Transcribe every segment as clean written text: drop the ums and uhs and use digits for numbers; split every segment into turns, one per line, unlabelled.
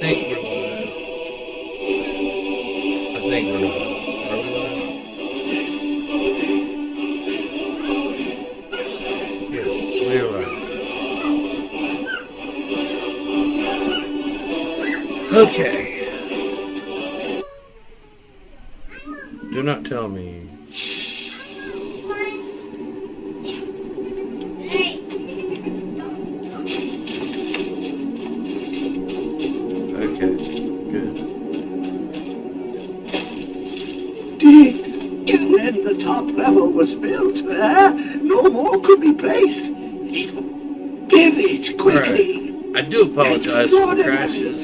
think we're live. I think we're not. Are we live? Yes, we are live. Okay. Do not tell me. Okay, good.
When the top level was built, no more could be placed. Give it quickly.
Right. I do apologize for the crashes.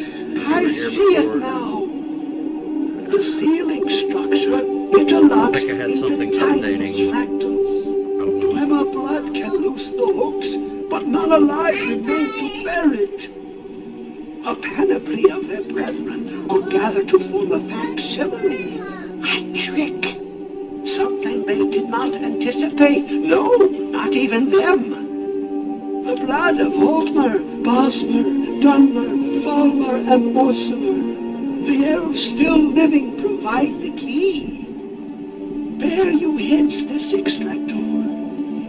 I see it now. The ceiling structure interlocks
I think I had something updating.
fractals. Whoever blood can loose the hooks, but none alive remain to bear it. A panoply of their brethren could gather to form a facsimile. A trick. Something they did not anticipate. No, not even them. The blood of Holtmer, Bosmer, Dunmer, Falmer, and Mortimer. The elves still living provide the key. Bear you hence this extractor.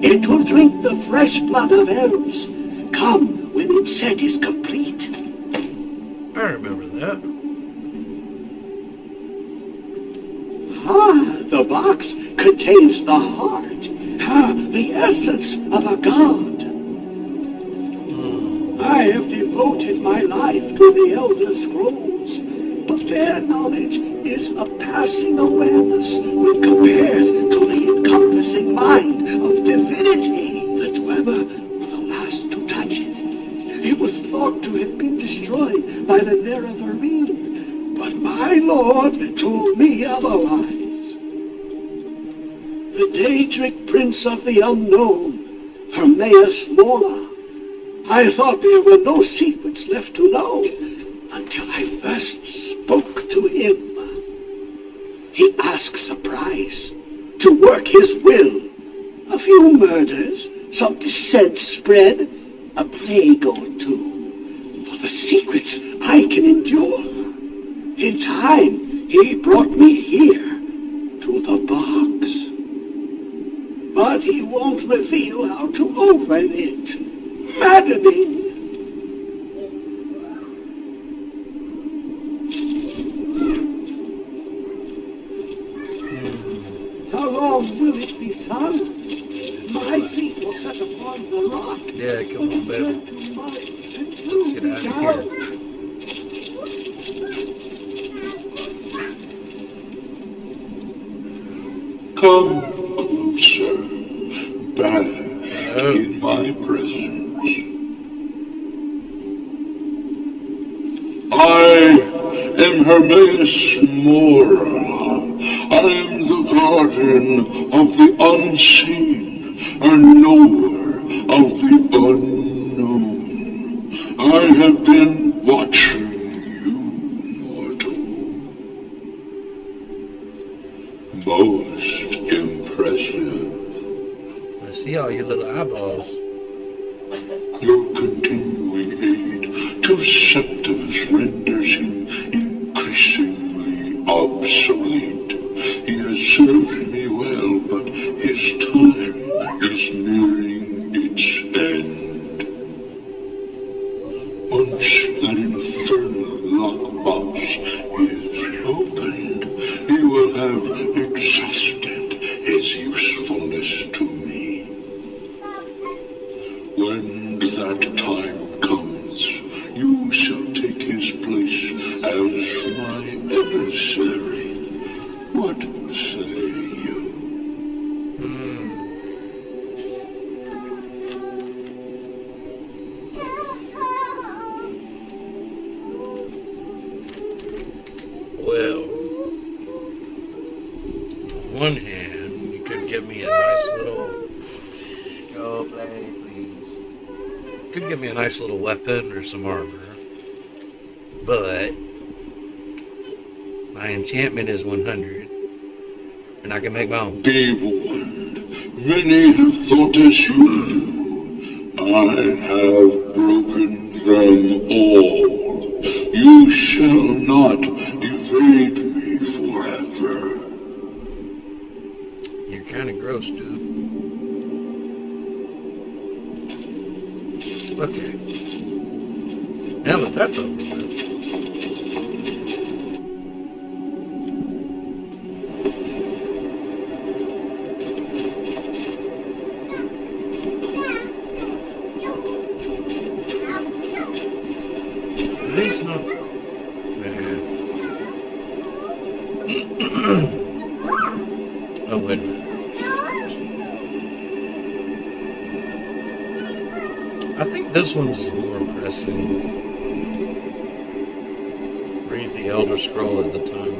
It will drink the fresh blood of elves. Come when its set is complete.
I remember that.
The box contains the heart, the essence of a god. I have devoted my life to the Elder Scrolls, but their knowledge is a passing awareness when compared to the encompassing mind of divinity. The Dwemer were the last to touch it. It was thought to have been destroyed by the Nerevarine, but my lord told me otherwise. The Daedric Prince of the Unknown, Hermaeus Mora. I thought there were no secrets left to know until I first spoke to him. He asks a price to work his will. A few murders, some dissent spread, a plague or two. For the secrets I can endure. In time, he brought me here to the box. But he won't reveal how to open it. Maddening. How long will it be, son? My feet will set upon the rock.
Yeah, come on, baby. Get out of here.
Come closer, back in my presence. I am Hermaeus Mora. I am the guardian of the unseen and knower of the unknown. I have been watching you, mortal. Most impressive.
I see all your little eyeballs.
Your continuing aid to Septimus renders him increasingly obsolete. He has served me well, but his time is nearing its end. Once that infernal lockbox is opened, he will have exhausted his usefulness to me. When that time comes, you shall take his place as my emissary. What say you?
Well, on one hand, you could give me a nice little... Go play, please. Could give me a nice little weapon or some armor. But my enchantment is 100. And I can make my own.
Be warned. Many have thought as you do. I have broken them all. You shall not evade me forever.
You're kind of gross, dude. Okay. Now that that's over with. At least not. Oh, wait a minute. I think this one's more pressing. Read the Elder Scroll at the time.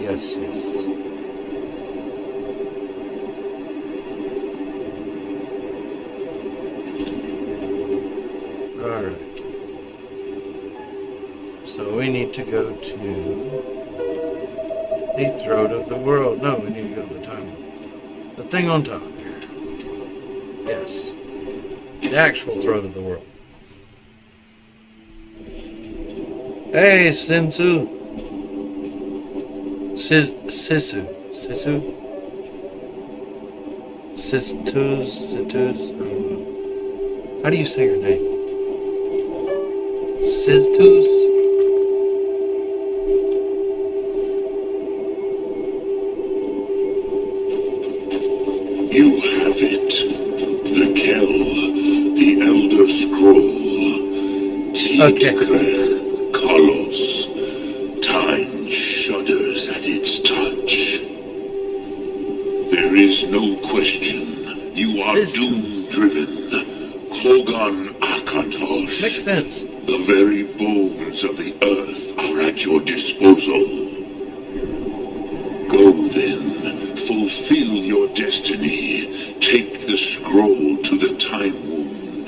Yes, yes. Alright. So we need to go to the throat of the world. No, we need to go to the time. The thing on top here. Yes. The actual throne of the world. Hey, Sisu. Sisu. How do you say your name? Sistus?
You have it. The Kell, the Elder Scroll. Tidkre, Kalos. Time shudders at its touch. There is no question. You are doom-driven. Kogan Akatosh.
Makes sense.
The very bones of the earth are at your disposal. Go then, fulfill your destiny. Take the scroll to the time wound.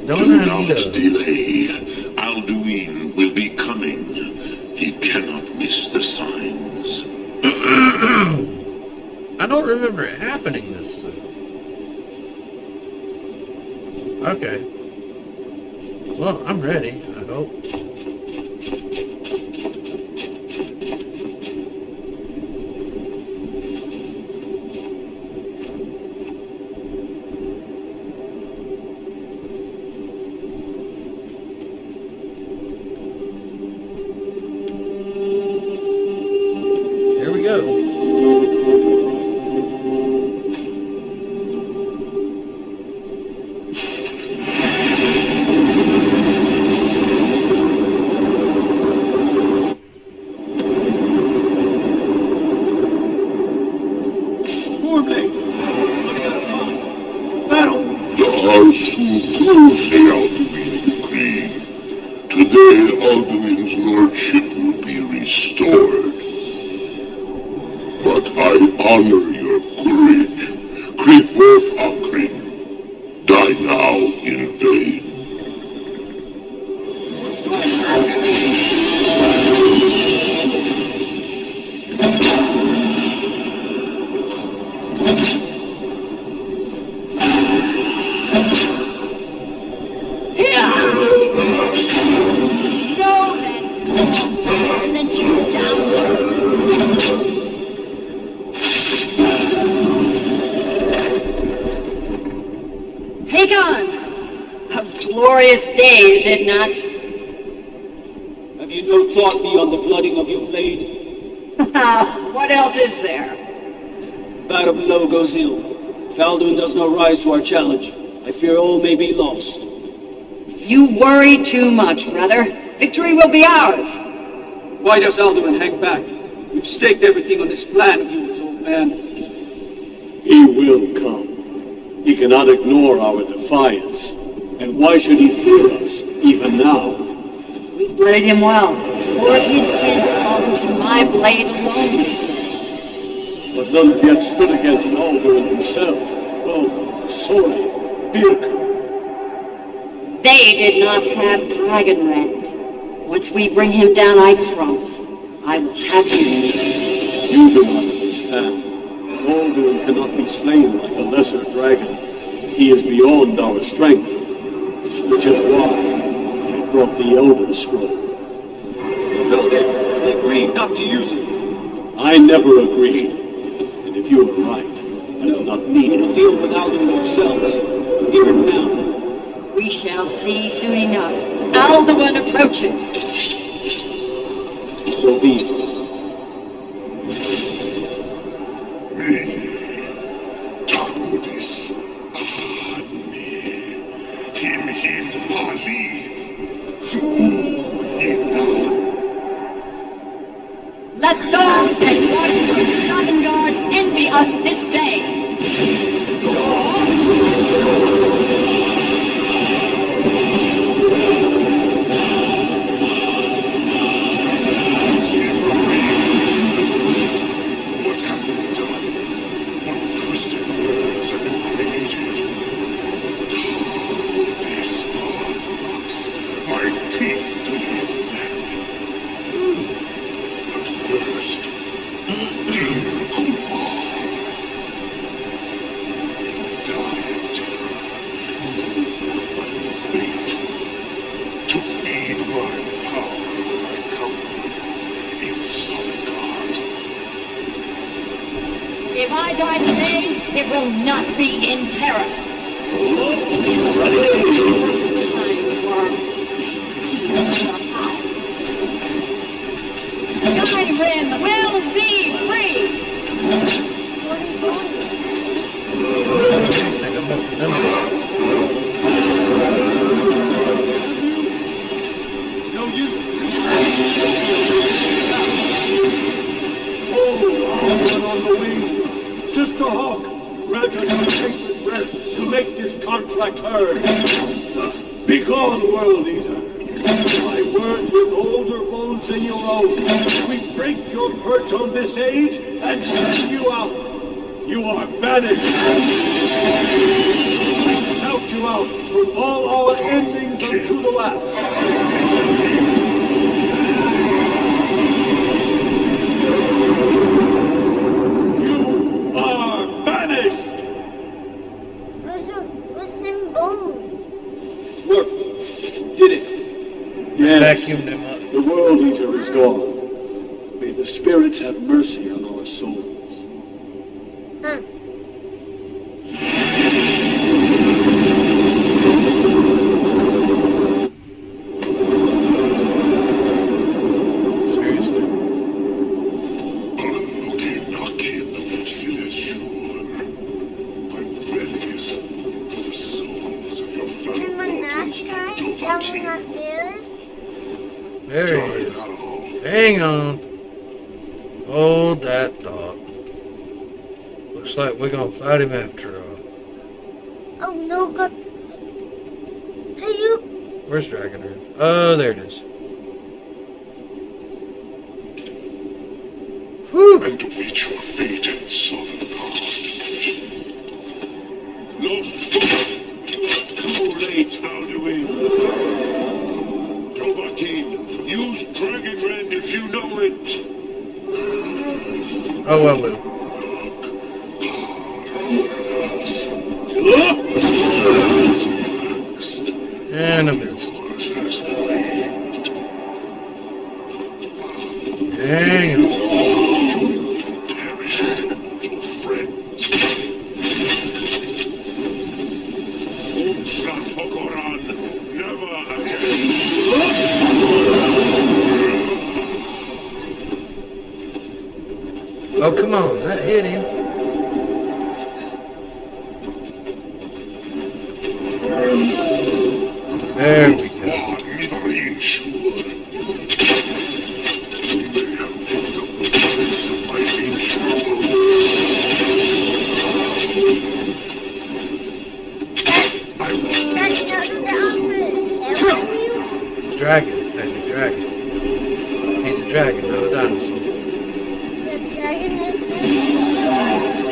Do not delay. Alduin will be coming. He cannot miss the signs.
I don't remember it happening this soon. Okay. Well, I'm ready, I hope. Here we go.
Today, Alduin's lordship will be restored. But I honor your courage. Krithworth Akrin. Die now in vain.
Glorious day, is it not?
Have you no thought beyond the blooding of your blade?
What else is there?
Battle below goes ill. Falduin does not rise to our challenge. I fear all may be lost.
You worry too much, brother. Victory will be ours.
Why does Alduin hang back? We've staked everything on this plan of yours, old man.
He will come. He cannot ignore our defiance. And why should he fear us, even now?
We blooded him well. Four of his kin fallen to my blade alone.
But none have yet stood against Alduin himself. Oh, sorry, Birka.
They did not have Dragonrend. Once we bring him down, I promise, I will have him.
You do not understand. Alduin cannot be slain like a lesser dragon. He is beyond our strength. which is why I brought the Elder Scroll.
No, they agreed not to use it.
I never agreed, and if you are right, I do not need
We'll
it.
deal with Alden ourselves. Here and now.
We shall see soon enough. Alduin approaches.
So be it.
Takudis Admi Him Paliv Fu'Yedan.
Let those that watch from Sovngarde envy us this day.
What have we done? What twisted words have been created? Takudis Admas, my teeth to his neck. But first, dear Kumar, die in terror. Final fate. To feed my power, I come in Sovngarde.
If I die today, it will not be in terror. Skyrim will be free!
Think I'm up to them.
It's no use.
Oh, on the wing. Sister Hawk, grant us our sacred breath to make this contract heard. Begone, World Eater. My words with older bones than your own. We break your perch on this age and send you out. You are banished. I shout you out from all our endings unto the last. You are banished.
Worked. Did it.
Yes,
Vacuumed him up.
the World Eater is gone. May the spirits have mercy on our souls.
Seriously.
Nakim Silesur. My belly is full of the souls of your fellow mortals, Dovahkiin.
There he
Die
is.
now.
Hang on. Hold that thought. Looks like we're gonna fight him after all.
Oh no, God. Hey, you.
Where's Dragonhead? Oh, there it is. Whew.
And await your fate in Sovngarde. Lost foot. Too late, Alduin. Dovahkiin, use Dragon Rend if you know it.
Oh, I will.
Next,
And I missed.
yours has the lead.
Hang on.
Perish immortal friends. Umsrat Hokoran, never again.
Oh, come on. That hit him. There we go.
Midarin Shur. You may have picked up the words of my ancient I will
That's not the answer.
Dragon. That's a dragon. He's a dragon, not a dinosaur.
The dragon is.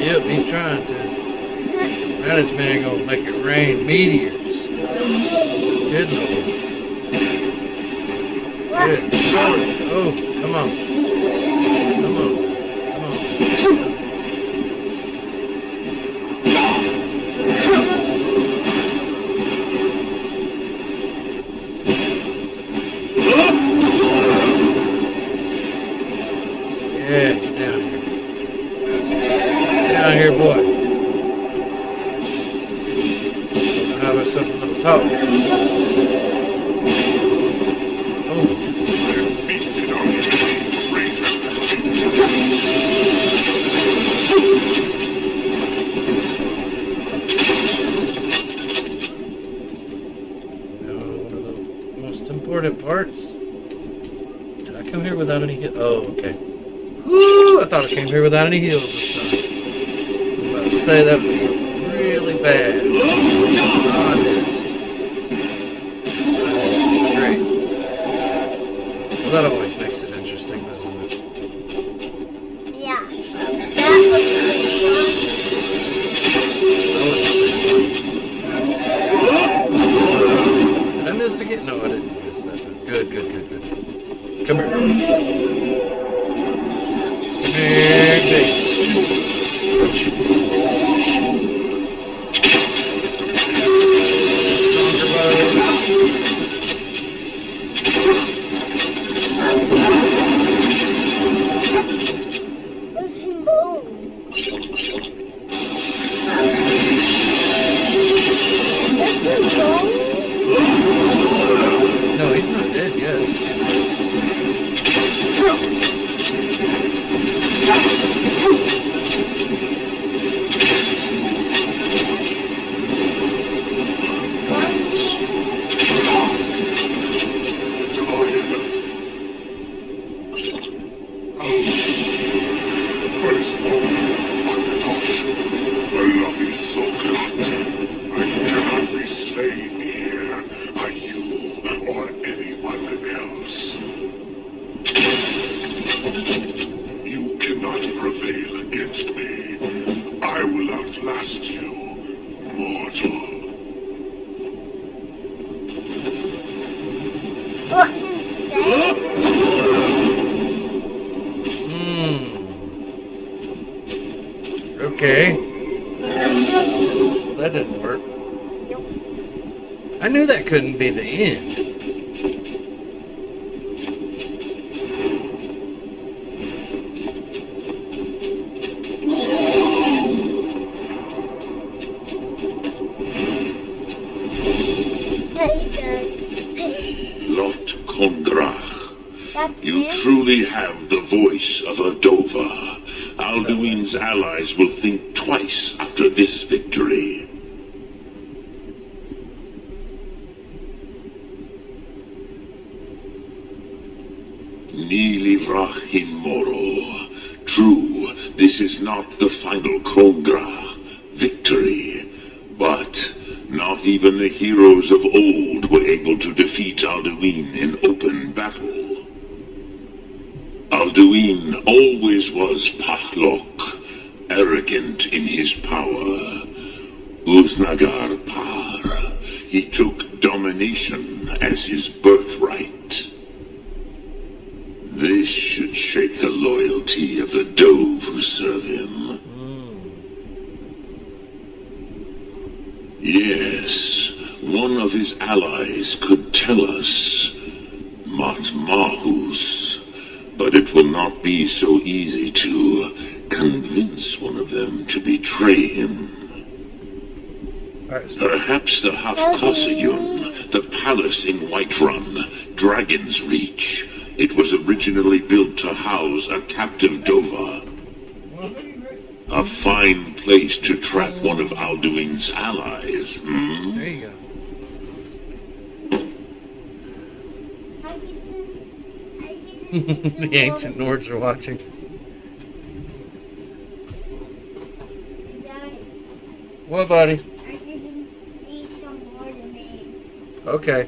Yep, he's trying to. Now this man gonna make it rain meteors. Good lord. Good. Oh, come on. Come on. Come on. myself a little talk. Oh.
Feasted on you, traitor.
One of the most important parts. Did I come here without any heals? Oh, okay. Woo! I thought I came here without any heals this time. I was about to say that would be really bad. Oh, I missed. Great. Well, that always makes it interesting, doesn't it?
Yeah. That was
Did I miss again? No, I didn't miss that time. Good. Come here. Come here, big.
was him bone. That's his bone?
No, he's not dead yet.
First the love is so glut. I cannot be slain here by you or anyone else. You cannot prevail against me. I will outlast you, mortal.
What did he say?
Okay. Well, that didn't work. I knew that couldn't be the end.
Hey, hey,
Lot Kondrach.
that's
You
him?
truly have the voice of a Dova. Alduin's allies will think twice after this victory. Nilivrach hin moro. True, this is not the final Kongra victory, but not even the heroes of old were able to defeat Alduin in open battle. Alduin always was Pachlok, arrogant in his power. Uznagar Par, he took domination as his birthright. This should shake the loyalty of the Dove who serve him. Yes, one of his allies could tell us Matmahus, but it will not be so easy to convince one of them to betray him. Perhaps the Hafkasayun, the palace in Whiterun, Dragon's Reach. It was originally built to house a captive Dova. A fine place to trap one of Alduin's allies, hmm?
There you go. The ancient Nords are watching. What, buddy?
I didn't need some more to me.
Okay.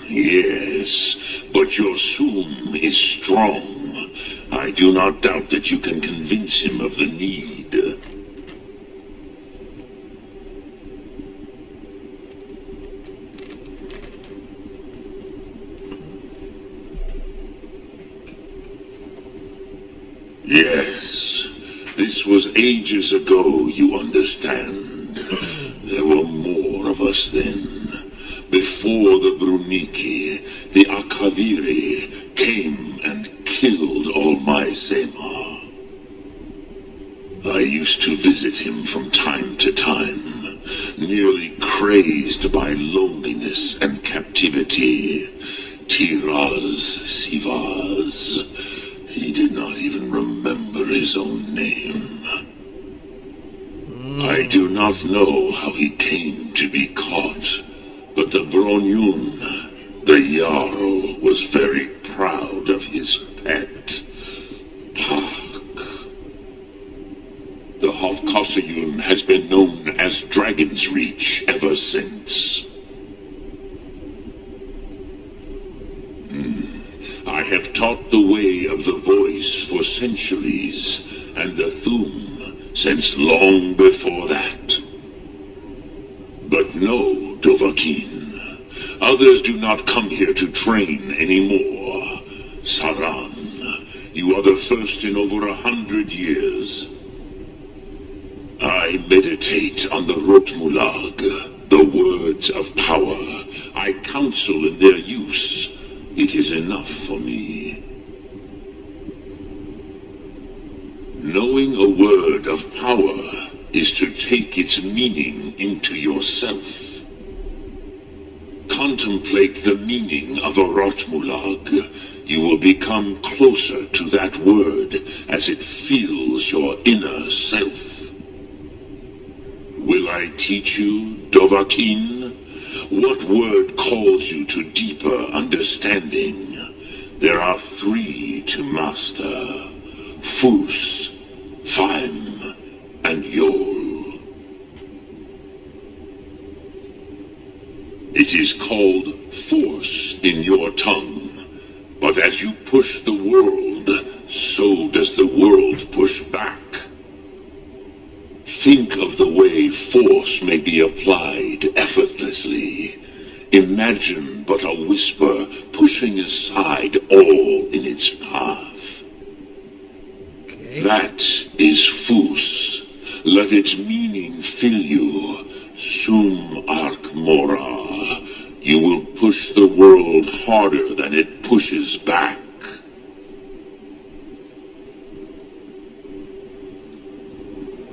Yes, but your Soom is strong. I do not doubt that you can convince him of the need. Yes, this was ages ago, you understand. There were more of us then. Before the Bruniki, the Akaviri came and killed all my Sema. I used to visit him from time to time, nearly crazed by loneliness and captivity. Tiraz Sivaz. He did not even remember his own name. I do not know how he came to be caught, but the Bronyun, the Jarl, was very proud of his pet, Pak. The Hofkossayun has been known as Dragon's Reach ever since. I have taught the way of the voice for centuries, and the Thum since long before that. But no, Dovahkiin, others do not come here to train anymore. Saran, you are the first in over 100 years. I meditate on the Rotmulag, the words of power. I counsel in their use. It is enough for me. Knowing a word of power is to take its meaning into yourself. Contemplate the meaning of a Rotmulag. You will become closer to that word as it fills your inner self. Will I teach you, Dovahkiin? What word calls you to deeper understanding? There are 3 to master. Fus, Faim, and Yol. It is called force in your tongue, but as you push the world, so does the world push back. Think of the way force may be applied effortlessly. Imagine but a whisper pushing aside all in its path. That is Fus. Let its meaning fill you. Sum Ark Mora. You will push the world harder than it pushes back.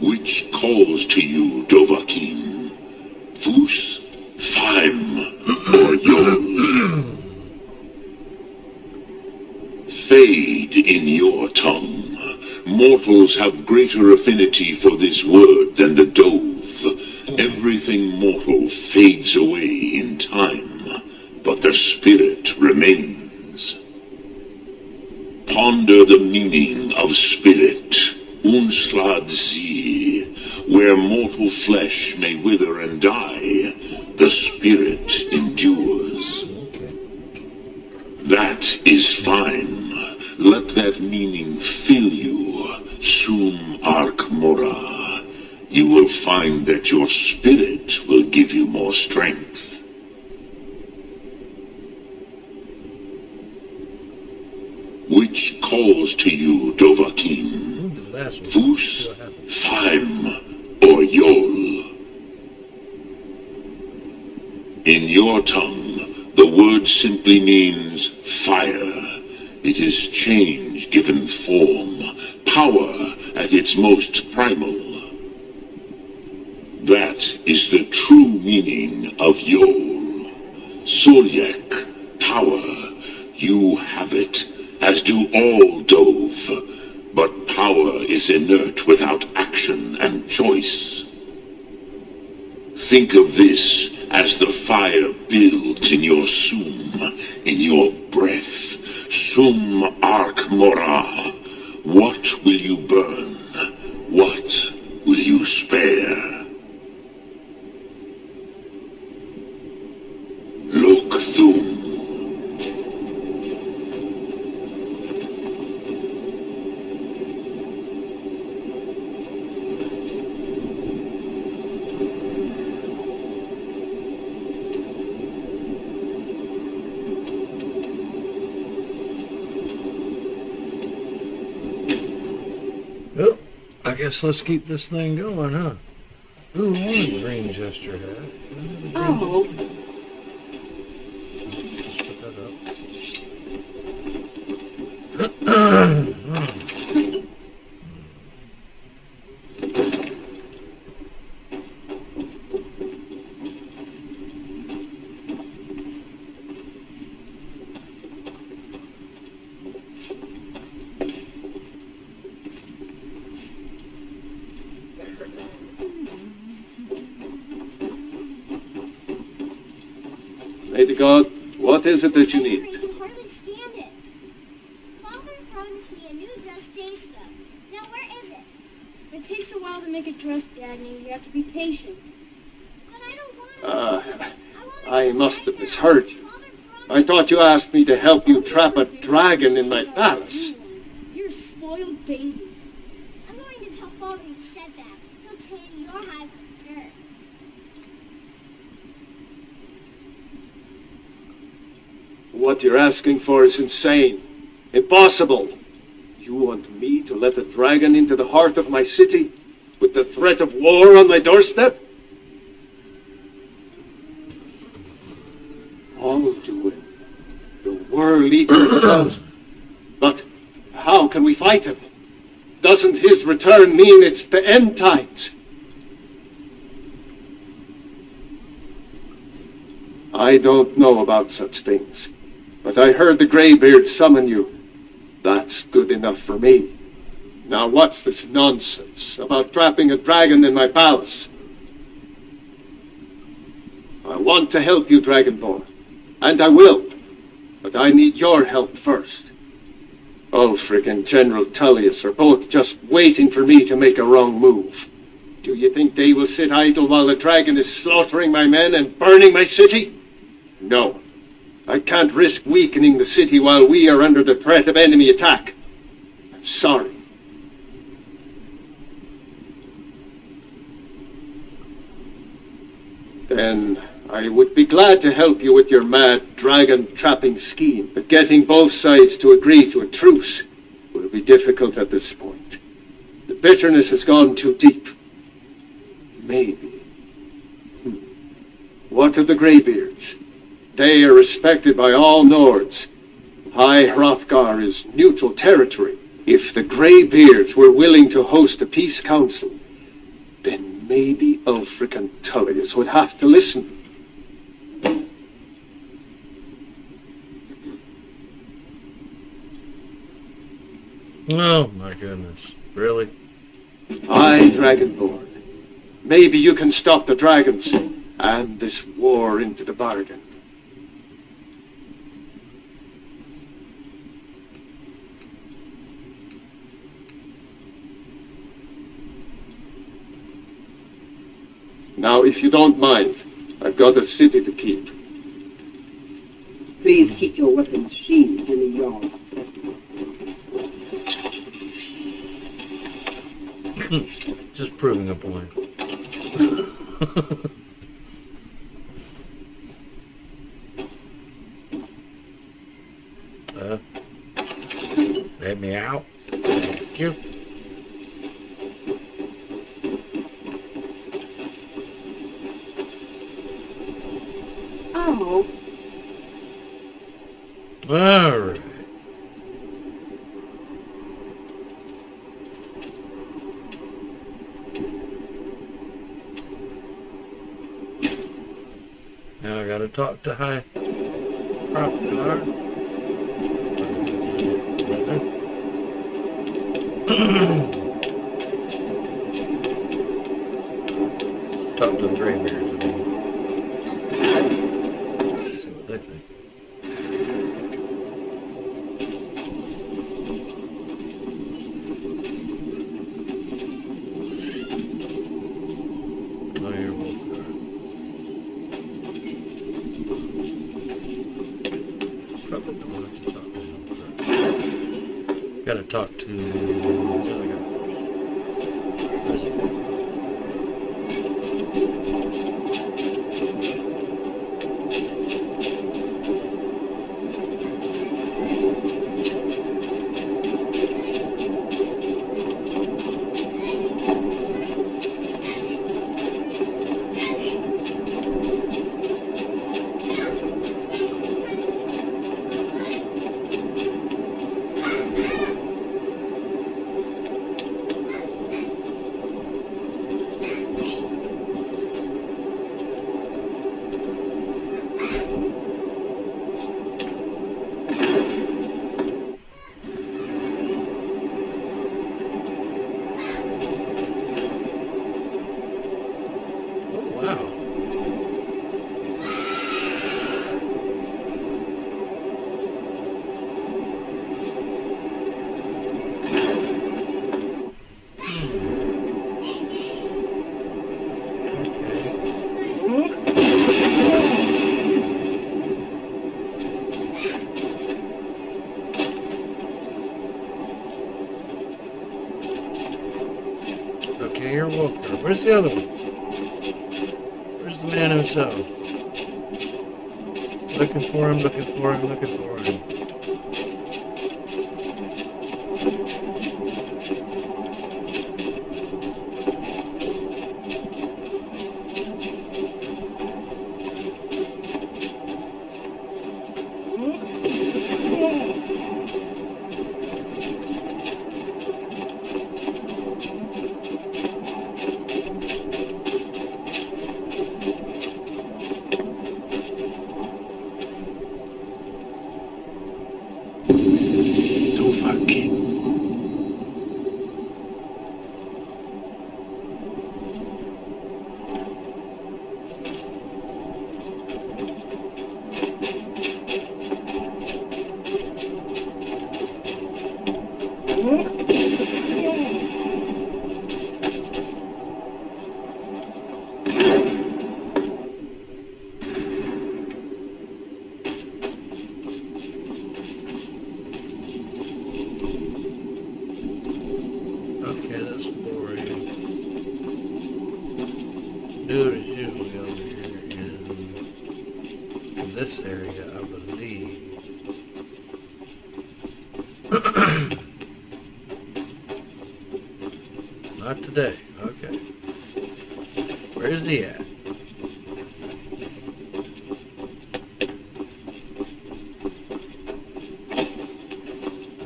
Which calls to you, Dovahkiin? Fus, Faim, or Yol? Fade in your tongue. Mortals have greater affinity for this word than the dove. Everything mortal fades away in time, but the spirit remains. Ponder the meaning of spirit, Unslad Zi. Where mortal flesh may wither and die, the spirit endures. That is fine. Let that meaning fill you, Sum Ark Mora. You will find that your spirit will give you more strength. Which calls to you, Dovahkiin? Fus, Faim, or Yol? In your tongue, the word simply means fire. It is change given form, power at its most primal. That is the true meaning of Yol. Solyek, power. You have it, as do all Dove. But power is inert without action and choice. Think of this as the fire builds in your Sum, in your breath. Sum Ark Mora. What will you burn? What will you spare? Look Thum.
Well, I guess let's keep this thing going, huh? Ooh, I want a green gesture hat.
Oh,
Just put that up.
Lady God, what is it that you need?
I can hardly stand it. Father promised me a new dress days ago. Now where is it?
It takes a while to make a dress, Dagny. You have to be patient.
But I don't want it.
I must have misheard you. I thought you asked me to help you trap a dragon in my palace.
You're a spoiled baby.
I'm going to tell Father you said that. He'll tan your hide for sure.
What you're asking for is insane. Impossible. You want me to let a dragon into the heart of my city with the threat of war on my doorstep? All doing the World Eater himself. But how can we fight him? Doesn't his return mean it's the end times? I don't know about such things, but I heard the Greybeard summon you. That's good enough for me. Now what's this nonsense about trapping a dragon in my palace? I want to help you, Dragonborn, and I will, but I need your help first. Ulfric and General Tullius are both just waiting for me to make a wrong move. Do you think they will sit idle while the dragon is slaughtering my men and burning my city? No. I can't risk weakening the city while we are under the threat of enemy attack. I'm sorry. Then I would be glad to help you with your mad dragon-trapping scheme, but getting both sides to agree to a truce will be difficult at this point. The bitterness has gone too deep. Maybe. What of the Greybeards? They are respected by all Nords. High Hrothgar is neutral territory. If the Greybeards were willing to host a peace council, then maybe Ulfric and Tullius would have to listen.
Oh my goodness. Really?
Aye, Dragonborn. Maybe you can stop the dragons, and this war into the bargain. Now, if you don't mind, I've got a city to keep.
Please keep your weapons sheathed in the Jarl's presence.
Just proving a point. Let me out. Thank you.
Oh.
All right. Now I gotta talk to High Hrothgar. Talk to the Greybeards, I mean. Let's see what they think. Oh, you're both there. Probably don't want to talk to him first. Gotta talk to the other guy. Where's he? Wow. Okay, you're Walker. Where's the other one? Where's the man himself? Looking for him, looking for him, looking for him.
Dova King.
Okay, that's boring. Dude is usually over here in this area, I believe. Not today. Okay. Where is he at?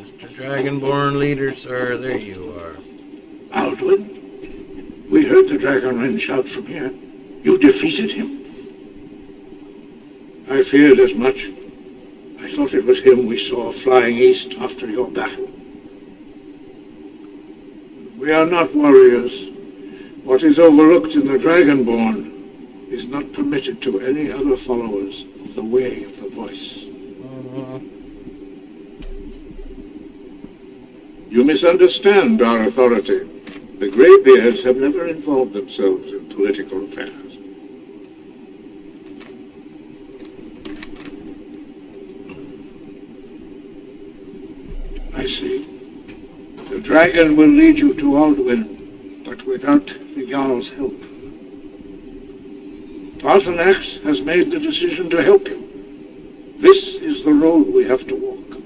Mr. Dragonborn leader, sir. There you are.
Alduin, we heard the Dragonren shout from here. You defeated him. I feared as much. I thought it was him we saw flying east after your battle. We are not warriors. What is overlooked in the Dragonborn is not permitted to any other followers of the Way of the Voice. You misunderstand our authority. The Greybeards have never involved themselves in political affairs. I see. The dragon will lead you to Alduin, but without the Jarl's help. Paarthurnax has made the decision to help you. This is the road we have to walk.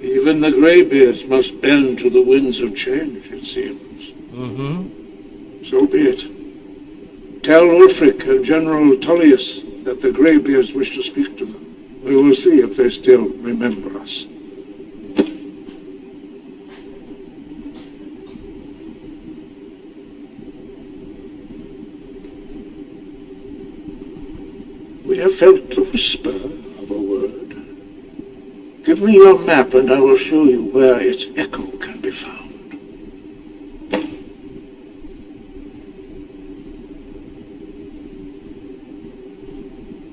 Even the Greybeards must bend to the winds of change, it seems. So be it. Tell Ulfric and General Tullius that the Greybeards wish to speak to them. We will see if they still remember us. We have felt the whisper of a word. Give me your map and I will show you where its echo can be found.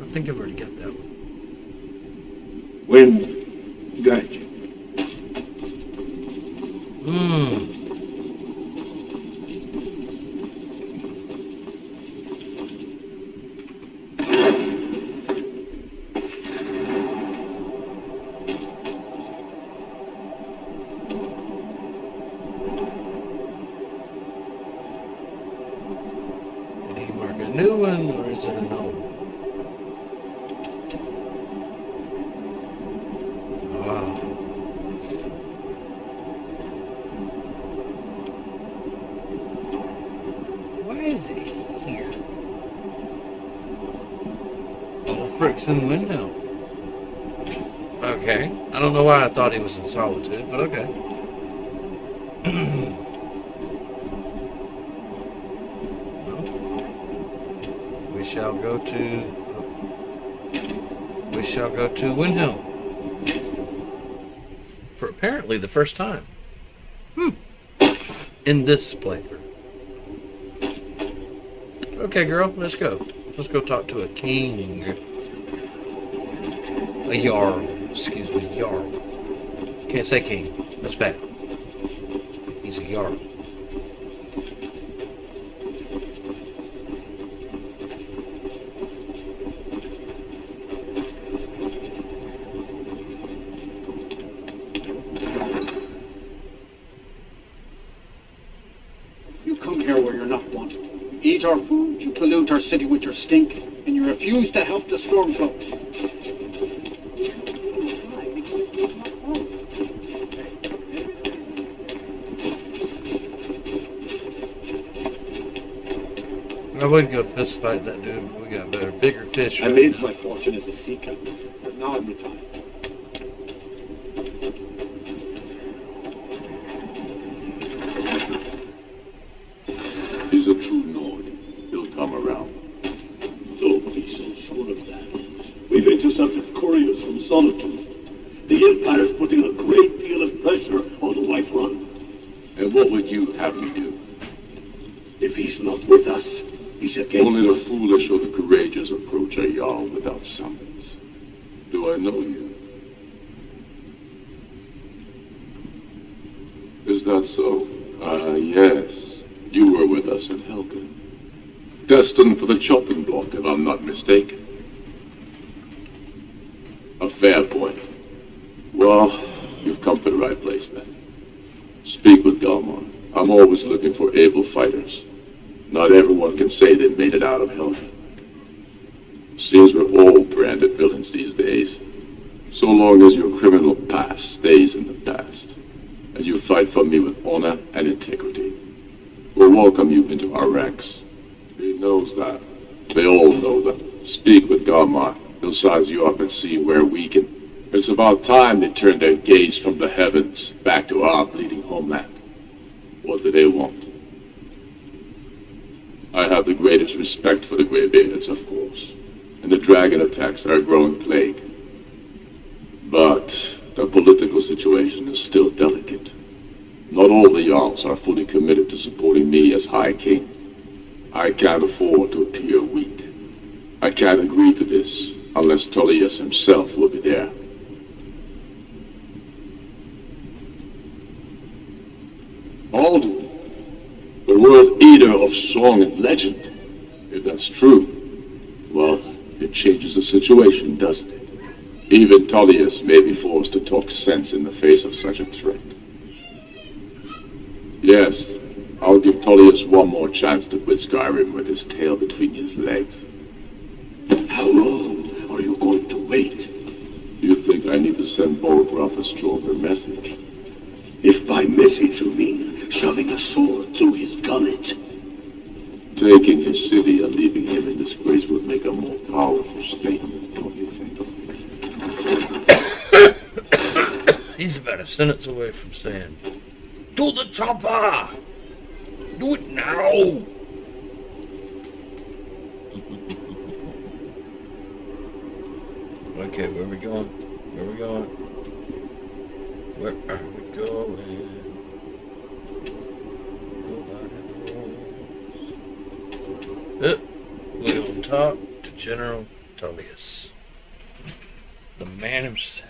I think I've already got that one.
Wind guide you.
Did he mark a new one or is it an old one? Why is it here? Ulfric's in Windhelm. Okay. I don't know why I thought he was in Solitude, but okay. Well, we shall go to Windhelm. For apparently the first time. In this playthrough. Okay, girl, let's go. Let's go talk to a king. A jarl. Excuse me, jarl. Can't say king. That's bad. He's a jarl.
You come here where you're not wanted. You eat our food, you pollute our city with your stink, and you refuse to help the Stormcloaks.
I would go fist fight that dude, but we got better, bigger fish.
I made my fortune as a sea captain, but now I'm retired.
He's a true Nord. He'll come around.
Don't be so sure of that. We've intercepted couriers from Solitude. The Empire's putting a great deal of pressure on the White Run.
And what would you have me do?
If he's not with us, he's against
Only the
us.
foolish or the courageous approach a Jarl without summons. Do I know you? Is that so? Ah, yes. You were with us in Helgen. Destined for the chopping block, if I'm not mistaken. A fair point. Well, you've come to the right place then. Speak with Galmon. I'm always looking for able fighters. Not everyone can say they made it out of Helgen. Seems we're all branded villains these days. So long as your criminal past stays in the past, and you fight for me with honor and integrity, we'll welcome you into our ranks. He knows that. They all know that. Speak with Galmar. He'll size you up and see where we can. It's about time they turned their gaze from the heavens back to our bleeding homeland. What do they want? I have the greatest respect for the Greybeards, of course, and the dragon attacks are a growing plague. But the political situation is still delicate. Not all the Jarls are fully committed to supporting me as High King. I can't afford to appear weak. I can't agree to this unless Tullius himself will be there. Alden, the world eater of song and legend. If that's true, well, it changes the situation, doesn't it? Even Tullius may be forced to talk sense in the face of such a threat. Yes, I'll give Tullius one more chance to quit Skyrim with his tail between his legs.
How long are you going to wait?
You think I need to send Borgruff a stronger message?
If by message you mean shoving a sword through his gullet.
Taking his city and leaving him in disgrace would make a more powerful statement, don't you think?
He's about a sentence away from saying, "Do the chopper! Do it now!" Okay, where are we going? Where are we going? Where are we going? We're going to talk to General Tullius, the man himself.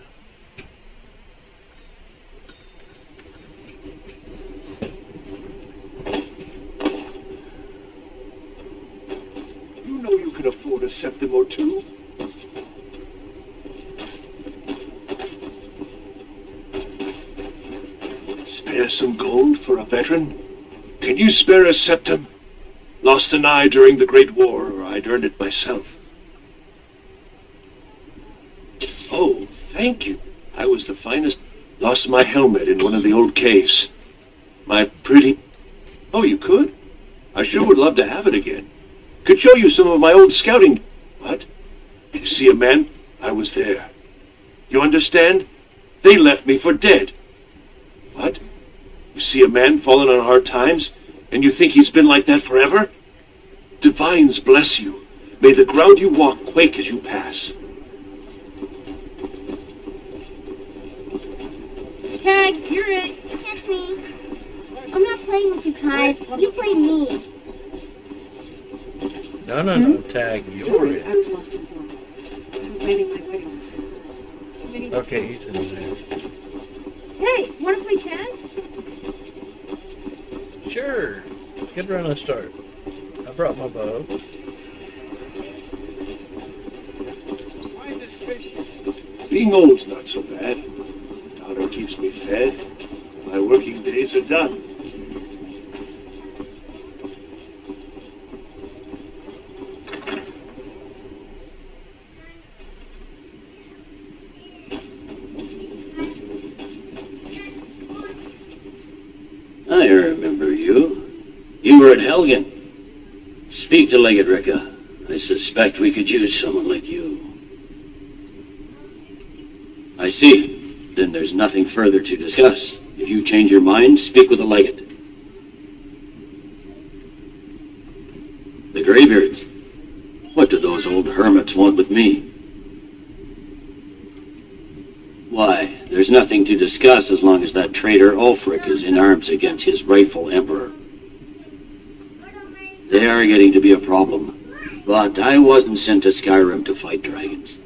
You know you can afford a septim or two. Spare some gold for a veteran? Can you spare a septim? Lost an eye during the Great War, or I'd earned it myself. Oh, thank you. I was the finest. Lost my helmet in one of the old caves. My pretty... Oh, you could? I sure would love to have it again. Could show you some of my old scouting... What? You see a man? I was there. You understand? They left me for dead. What? You see a man fallen on hard times, and you think he's been like that forever? Divines bless you. May the ground you walk quake as you pass.
Tag, you're it.
You catch me. I'm not playing with you, Kai. You play me.
No. Tag your
Sorry,
it.
I was lost in thought. I'm waiting my way on the side. So many
Okay,
details.
he's in there.
Hey, wanna play tag?
Sure. Get around and start. I brought my bow.
Find this fish.
Being old's not so bad. Daughter keeps me fed. My working days are done.
I remember you. You were at Helgen. Speak to Legate Ricka. I suspect we could use someone like you. I see. Then there's nothing further to discuss. If you change your mind, speak with the Legate. The Greybeards. What do those old hermits want with me? Why, there's nothing to discuss as long as that traitor Ulfric is in arms against his rightful emperor. They are getting to be a problem, but I wasn't sent to Skyrim to fight dragons.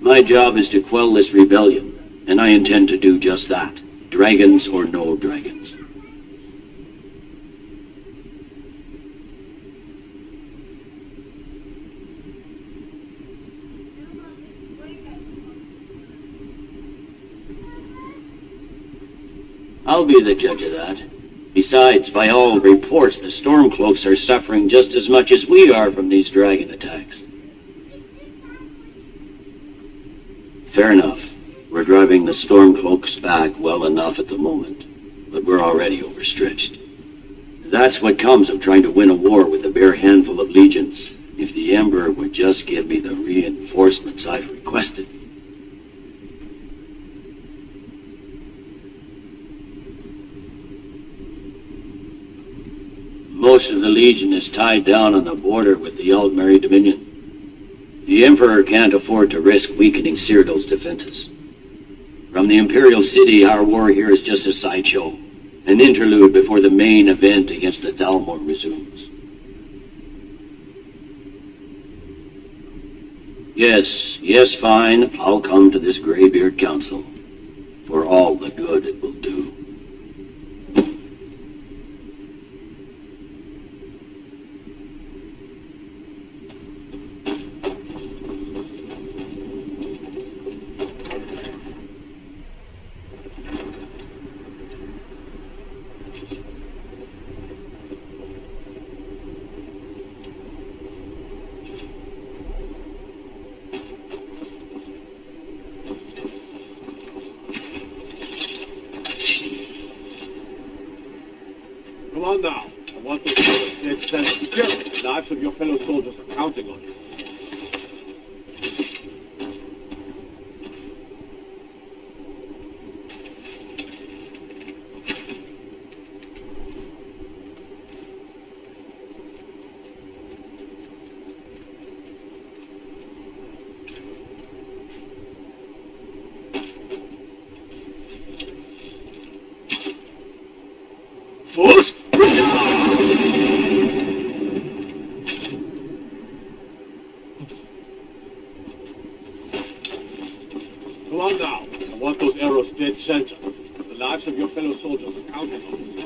My job is to quell this rebellion, and I intend to do just that, dragons or no dragons. I'll be the judge of that. Besides, by all reports, the Stormcloaks are suffering just as much as we are from these dragon attacks. Fair enough. We're driving the Stormcloaks back well enough at the moment, but we're already overstretched. That's what comes of trying to win a war with a bare handful of legions. If the Emperor would just give me the reinforcements I've requested. Most of the Legion is tied down on the border with the Altmeri Dominion. The Emperor can't afford to risk weakening Cyrodiil's defenses. From the Imperial City, our war here is just a sideshow, an interlude before the main event against the Thalmor resumes. Yes, fine, I'll come to this Greybeard Council, for all the good it will do.
Come on now. I want those dead sense. Be careful. The lives of your fellow soldiers are counting on you. Fools! Come on now. I want those arrows dead center. The lives of your fellow soldiers are counting on you.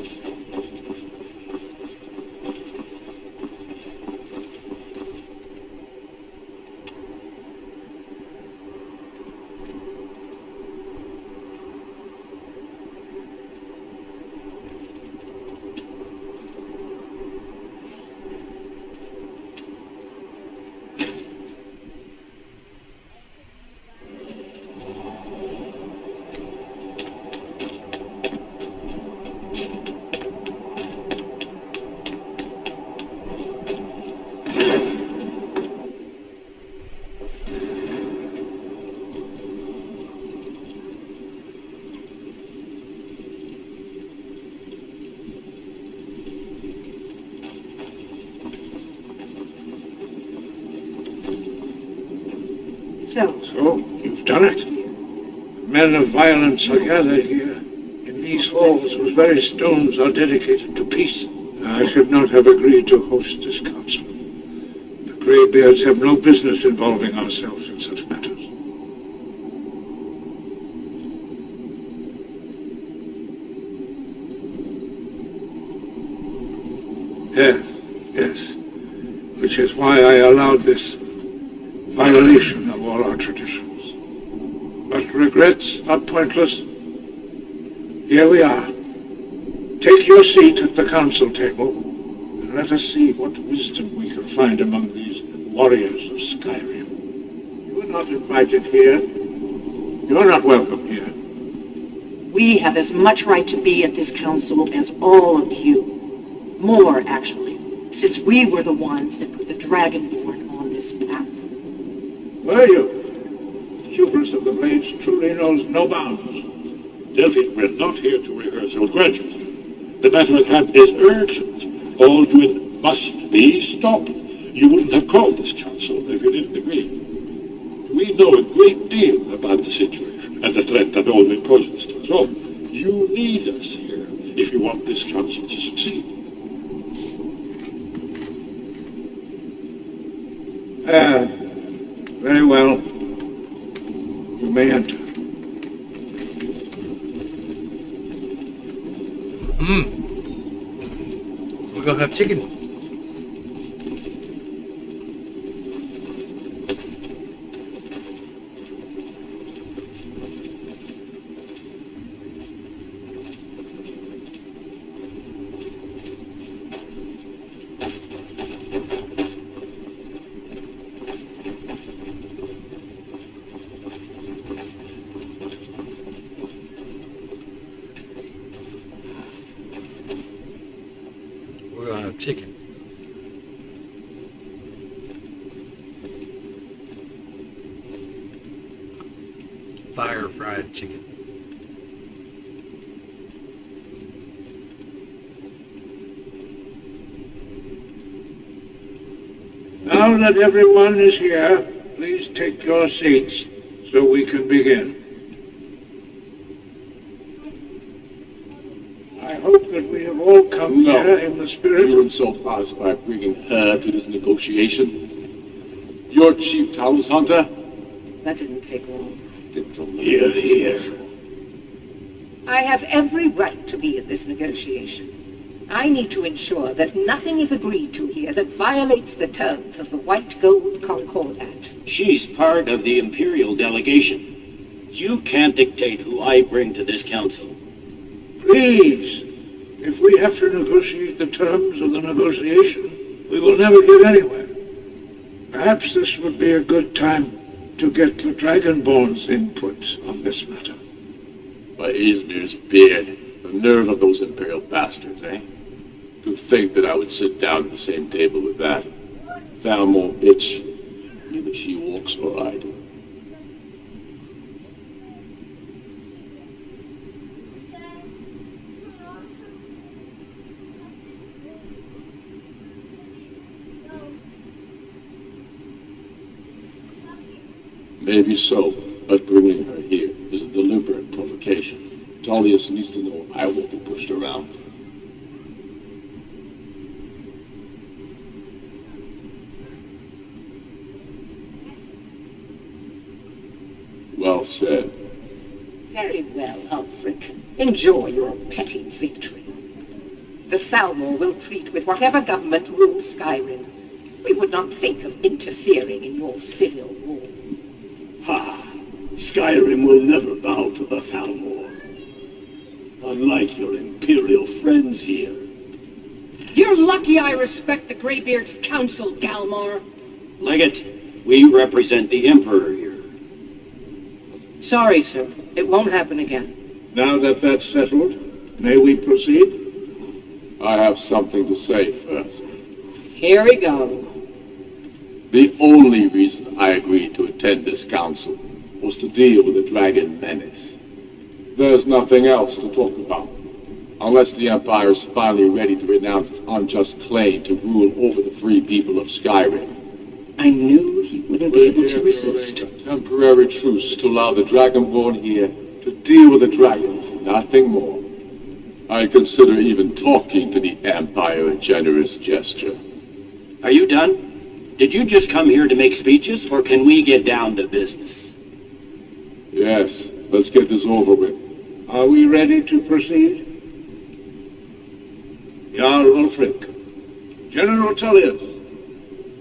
So,
You've done it. Men of violence are gathered here, in these halls whose very stones are dedicated to peace. I should not have agreed to host this council.
Greybeards have no business involving ourselves in such matters. Yes, yes. Which is why I allowed this violation of all our traditions. But regrets are pointless. Here we are. Take your seat at the council table, and let us see what wisdom we can find among these warriors of Skyrim. You are not invited here. You are not welcome here.
We have as much right to be at this council as all of you. More, actually, since we were the ones that put the Dragonborn on this path.
Were you? Hubris of the Blades truly knows no bounds.
Delphine, we're not here to rehearse or graduate. The matter at hand is urgent. Aldrin must be stopped. You wouldn't have called this council if you didn't agree. We know a great deal about the situation and the threat that Aldrin poses to us all. You need us here if you want this council to succeed.
Very well. You may enter.
We're gonna have chicken. We're gonna have chicken. Fire fried chicken.
Now that everyone is here, please take your seats so we can begin. I hope that we have all come here in the spirit
You
of...
insult us by bringing her to this negotiation. You're Chief Talos Hunter?
That didn't take long.
Here, here.
I have every right to be at this negotiation. I need to ensure that nothing is agreed to here that violates the terms of the White Gold Concordat.
She's part of the Imperial delegation. You can't dictate who I bring to this council.
Please, if we have to negotiate the terms of the negotiation, we will never get anywhere. Perhaps this would be a good time to get the Dragonborn's input on this matter.
By Izmir's beard, the nerve of those Imperial bastards, eh? To think that I would sit down at the same table with that. Thalmor bitch. Neither she walks or I do. Maybe so, but bringing her here is a deliberate provocation. Tullius needs to know I won't be pushed around. Well said.
Very well, Ulfric. Enjoy your petty victory. The Thalmor will treat with whatever government rules Skyrim. We would not think of interfering in your civil war.
Ha! Skyrim will never bow to the Thalmor. Unlike your Imperial friends here.
You're lucky I respect the Greybeard's counsel, Galmar.
Legate, we represent the Emperor here.
Sorry, sir. It won't happen again.
Now that that's settled, may we proceed?
I have something to say first.
Here we go.
The only reason I agreed to attend this council was to deal with the dragon menace. There's nothing else to talk about, unless the Empire is finally ready to renounce its unjust claim to rule over the free people of Skyrim.
I knew he wouldn't be able to resist.
A temporary truce to allow the Dragonborn here to deal with the dragons, nothing more. I consider even talking to the Empire a generous gesture.
Are you done? did you just come here to make speeches, or can we get down to business?
Yes, let's get this over with. Are we ready to proceed? Jarl Ulfric, General Tullius,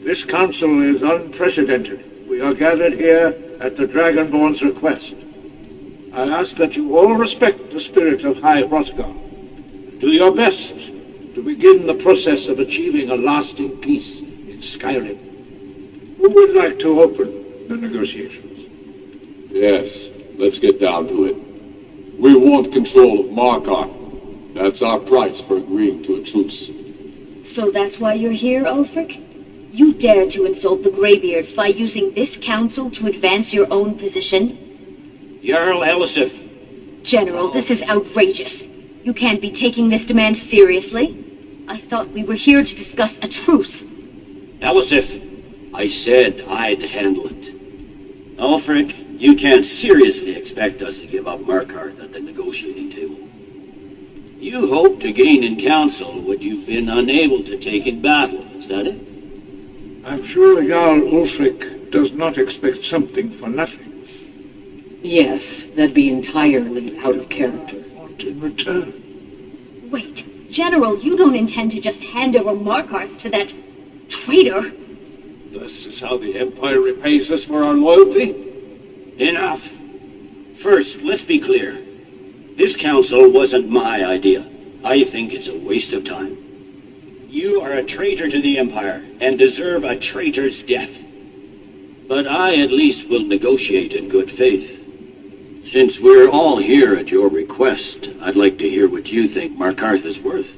this council is unprecedented. We are gathered here at the Dragonborn's request. I ask that you all respect the spirit of High Hrothgar. Do your best to begin the process of achieving a lasting peace in Skyrim. Who would like to open the negotiations?
Yes, let's get down to it. We want control of Markarth. That's our price for agreeing to a truce.
So that's why you're here, Ulfric? You dare to insult the Greybeards by using this council to advance your own position?
Jarl Elisif.
General, this is outrageous. You can't be taking this demand seriously. I thought we were here to discuss a truce.
Elisif, I said I'd handle it. Ulfric, you can't seriously expect us to give up Markarth at the negotiating table. You hoped to gain in council what you've been unable to take in battle, is that it?
I'm sure Jarl Ulfric does not expect something for nothing.
Yes, that'd be entirely out of character.
Want in return?
Wait, General, you don't intend to just hand over Markarth to that traitor?
This is how the Empire repays us for our loyalty?
Enough. First, let's be clear. This council wasn't my idea. I think it's a waste of time. You are a traitor to the Empire and deserve a traitor's death. But I at least will negotiate in good faith. Since we're all here at your request, I'd like to hear what you think Markarth is worth.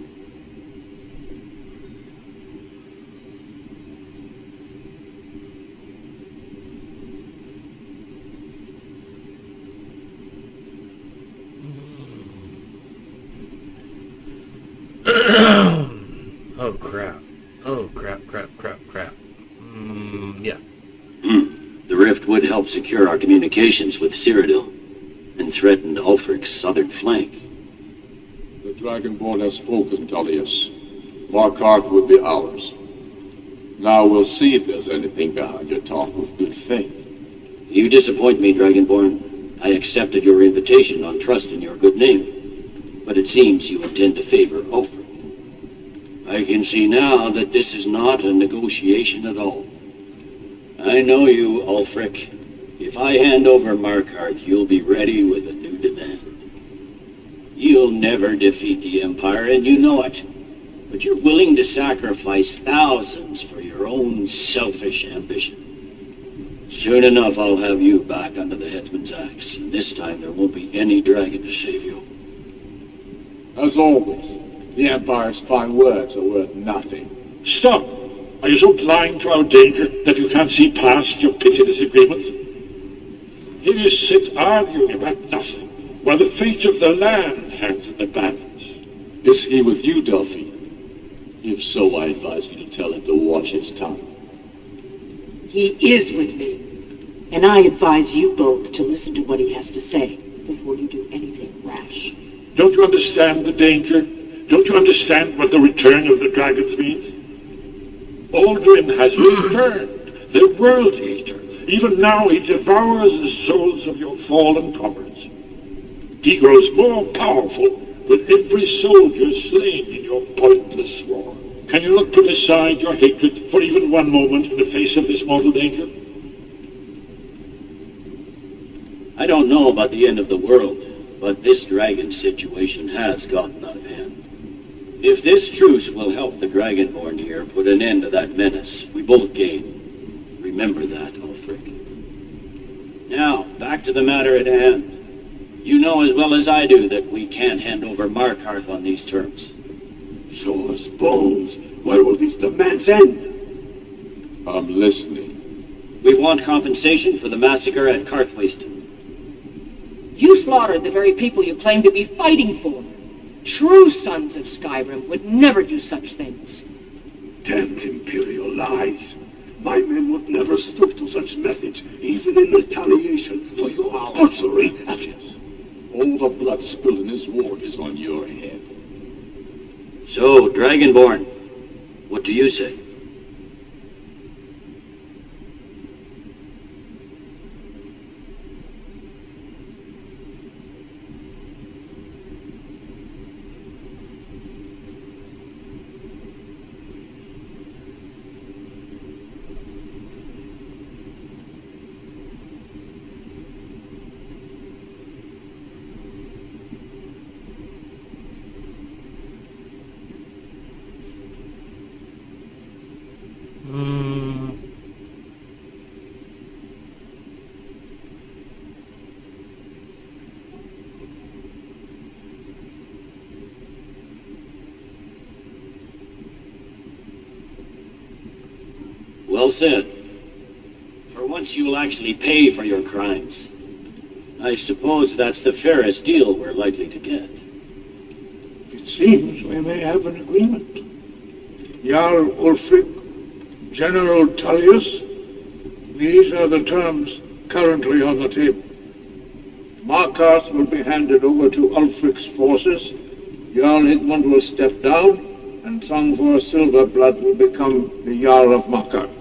Oh crap. Oh crap. Yeah.
The rift would help secure our communications with Cyrodiil and threaten Ulfric's southern flank.
The Dragonborn has spoken, Tullius. Markarth will be ours. Now we'll see if there's anything behind your talk of good faith.
You disappoint me, Dragonborn. I accepted your invitation on trust in your good name, but it seems you intend to favor Ulfric. I can see now that this is not a negotiation at all. I know you, Ulfric. If I hand over Markarth, you'll be ready with a new demand. You'll never defeat the Empire, and you know it. But you're willing to sacrifice thousands for your own selfish ambition. Soon enough, I'll have you back under the headsman's axe, and this time there won't be any dragon to save you.
As always, the Empire's fine words are worth nothing.
Stop! Are you so blind to our danger that you can't see past your petty disagreements? Here you sit arguing about nothing, while the fate of the land hangs in the balance.
Is he with you, Delphi? If so, I advise you to tell him to watch his tongue.
He is with me, and I advise you both to listen to what he has to say before you do anything rash.
Don't you understand the danger? Don't you understand what the return of the dragons means? Aldrin has returned, the world eater. Even now he devours the souls of your fallen comrades. He grows more powerful with every soldier slain in your pointless war. Can you not put aside your hatred for even one moment in the face of this mortal danger?
I don't know about the end of the world, but this dragon situation has gotten out of hand. If this truce will help the Dragonborn here put an end to that menace, we both gain. Remember that, Ulfric. Now, back to the matter at hand. You know as well as I do that we can't hand over Markarth on these terms.
Show us bones. Where will these demands end?
I'm listening.
We want compensation for the massacre at Karthwasten.
You slaughtered the very people you claim to be fighting for. True sons of Skyrim would never do such things.
Damned Imperial lies. My men would never stoop to such methods, even in retaliation for your butchery at it.
All the blood spilled in this war is on your head.
So, Dragonborn, what do you say? Well said. For once you'll actually pay for your crimes. I suppose that's the fairest deal we're likely to get.
It seems we may have an agreement. Jarl Ulfric, General Tullius, these are the terms currently on the table. Markarth will be handed over to Ulfric's forces, Jarl Hidmund will step down, and Thongvor Silverblood will become the Jarl of Markarth.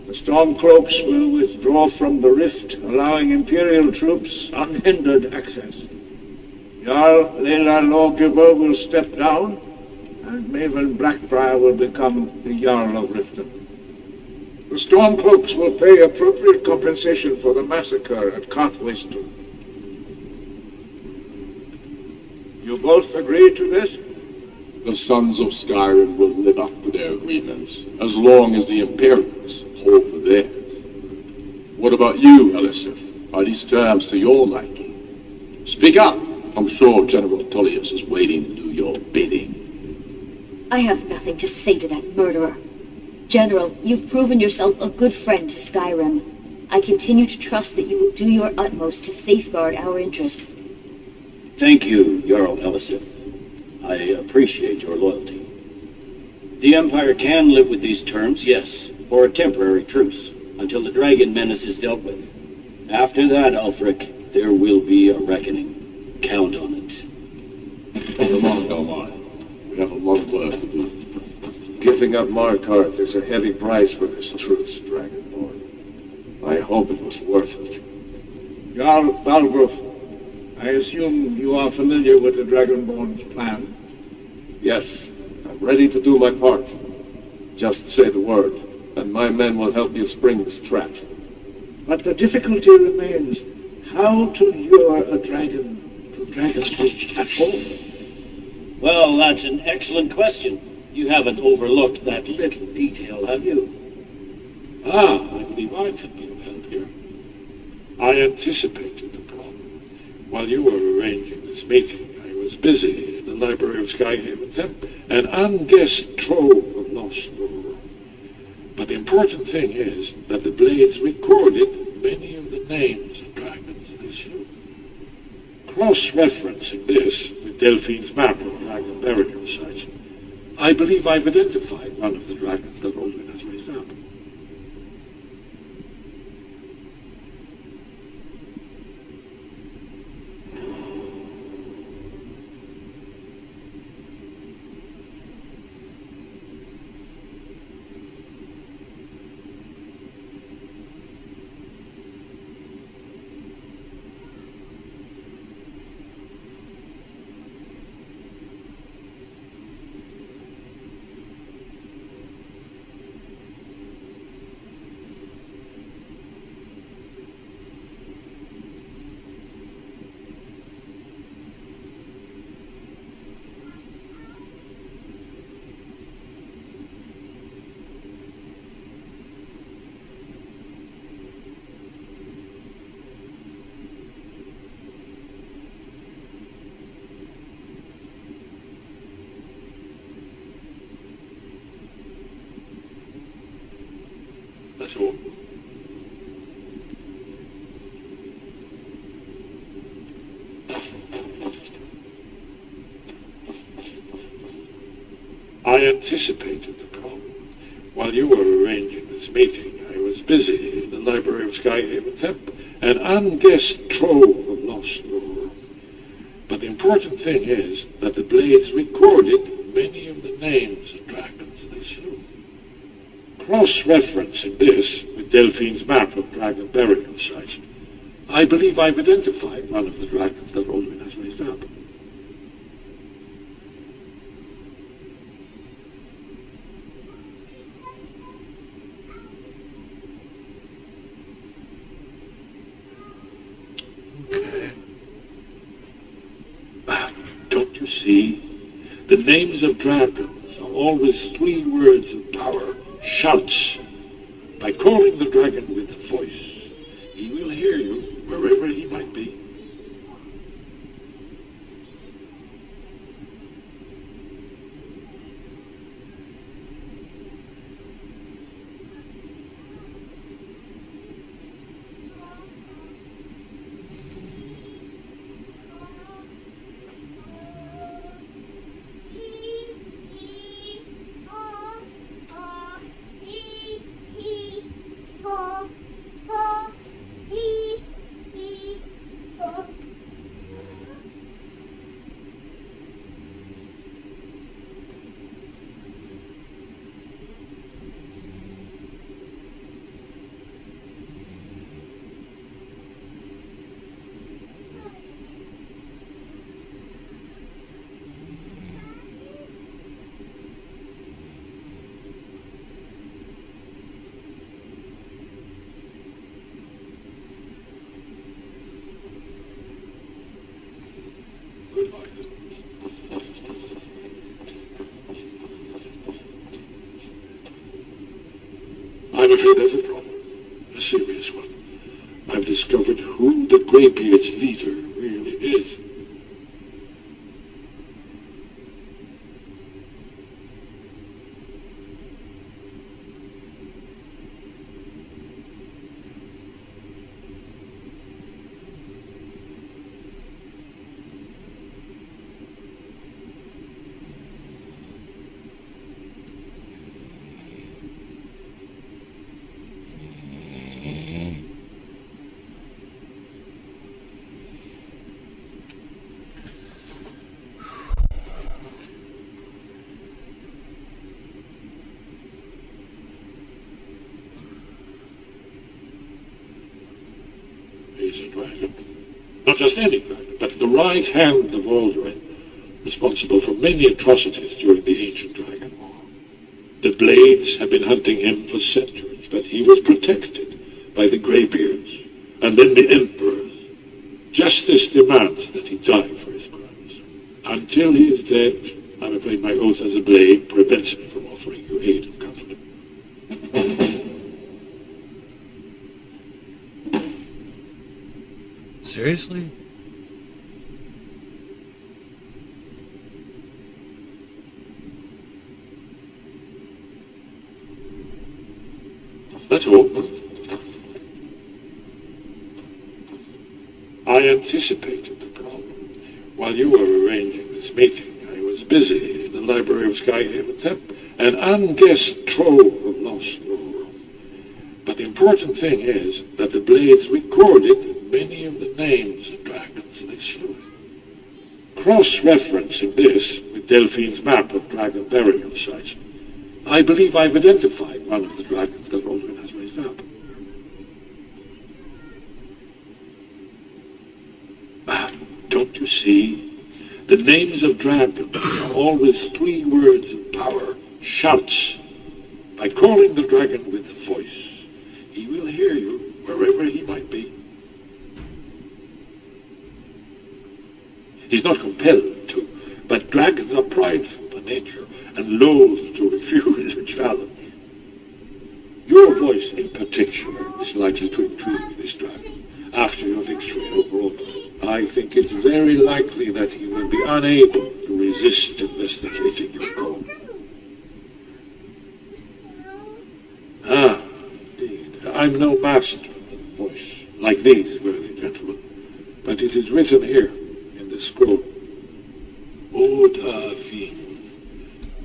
The Stormcloaks will withdraw from the rift, allowing Imperial troops unhindered access. Jarl Lela Lawgiver will step down, and Maven Blackbriar will become the Jarl of Riften. The Stormcloaks will pay appropriate compensation for the massacre at Carthwayston. You both agree to this?
The sons of Skyrim will live up to their agreements, as long as the Imperials hold to theirs. What about you, Elisif? Are these terms to your liking? Speak up! I'm sure General Tullius is waiting to do your bidding.
I have nothing to say to that murderer. General, you've proven yourself a good friend to Skyrim. I continue to trust that you will do your utmost to safeguard our interests.
Thank you, Jarl Elisif. I appreciate your loyalty. The Empire can live with these terms, yes, for a temporary truce, until the dragon menace is dealt with. After that, Ulfric, there will be a reckoning. Count on it.
Come on, Delmar. We have a lot of work to do.
Giving up Markarth is a heavy price for this truce, Dragonborn. I hope it was worth it.
Jarl Balgruf, I assume you are familiar with the Dragonborn's plan?
Yes, I'm ready to do my part. Just say the word, and my men will help you spring this trap.
But the difficulty remains how to lure a dragon to Dragon's Reach at all.
Well, that's an excellent question. You haven't overlooked that little detail, have you?
I believe I can be of help here. I anticipated the problem. While you were arranging this meeting, I was busy in the library of Skyhaven Temp, an unguessed trove of lost lore. But the important thing is that the blades recorded many of the names of dragons they slew. Cross-referencing this with Delphine's map of dragon burial sites, I believe I've identified one of the dragons that Olwyn has raised up. That's all. I anticipated the problem. While you were arranging this meeting, I was busy in the library of Skyhaven Temp, an unguessed trove of lost lore. But the important thing is that the blades recorded many of the names of dragons they slew. Cross-referencing this with Delphine's map of dragon burial sites, I believe I've identified one of the dragons that Olwyn has raised up. Okay. Don't you see? The names of dragons are always 3 words of power. Shouts. By calling the dragon with the voice, he will hear you wherever he might be.
afraid there's a problem. A serious one. I've discovered who the Greybeard's leader really is. He's a dragon. Not just any dragon, but the right hand of Alduin, responsible for many atrocities during the ancient Dragon War. The Blades had been hunting him for centuries, but he was protected by the Greybeards, and then the Emperors. Justice demands that he die for his crimes. Until he is dead, I'm afraid my oath as a Blade prevents me from offering you aid and comfort.
Seriously?
Let's hope. I anticipated the problem. While you were arranging this meeting, I was busy in the library of Skyhaven, an unguessed trove of lost lore. But the important thing is that the Blades recorded many of the names of dragons they slew. Cross-referencing this with Delphine's map of dragon burial sites, I believe I've identified one of the dragons that Alduin has raised up. Don't you see? The names of dragons are always 3 words of power, shouts. By calling the dragon with the voice, he will hear you wherever he might be. He's not compelled to, but dragons are prideful by nature and loath to refuse a challenge. Your voice in particular is likely to intrigue this dragon after your victory over Alduin. I think it's very likely that he will be unable to resist investigating your goal. Indeed. I'm no master of the voice, like these worthy gentlemen, but it is written here in the scroll. Oda Ving,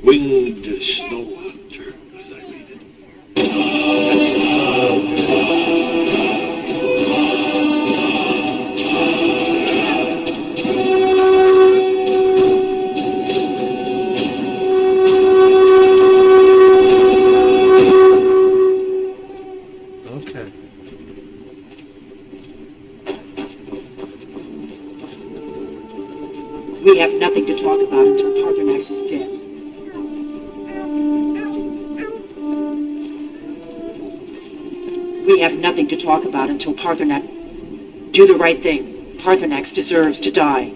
winged snow hunter, as I read it.
Okay.
We have nothing to talk about until Parthenax is dead. We have nothing to talk about until Parthenax... Do the right thing. Parthenax deserves to die.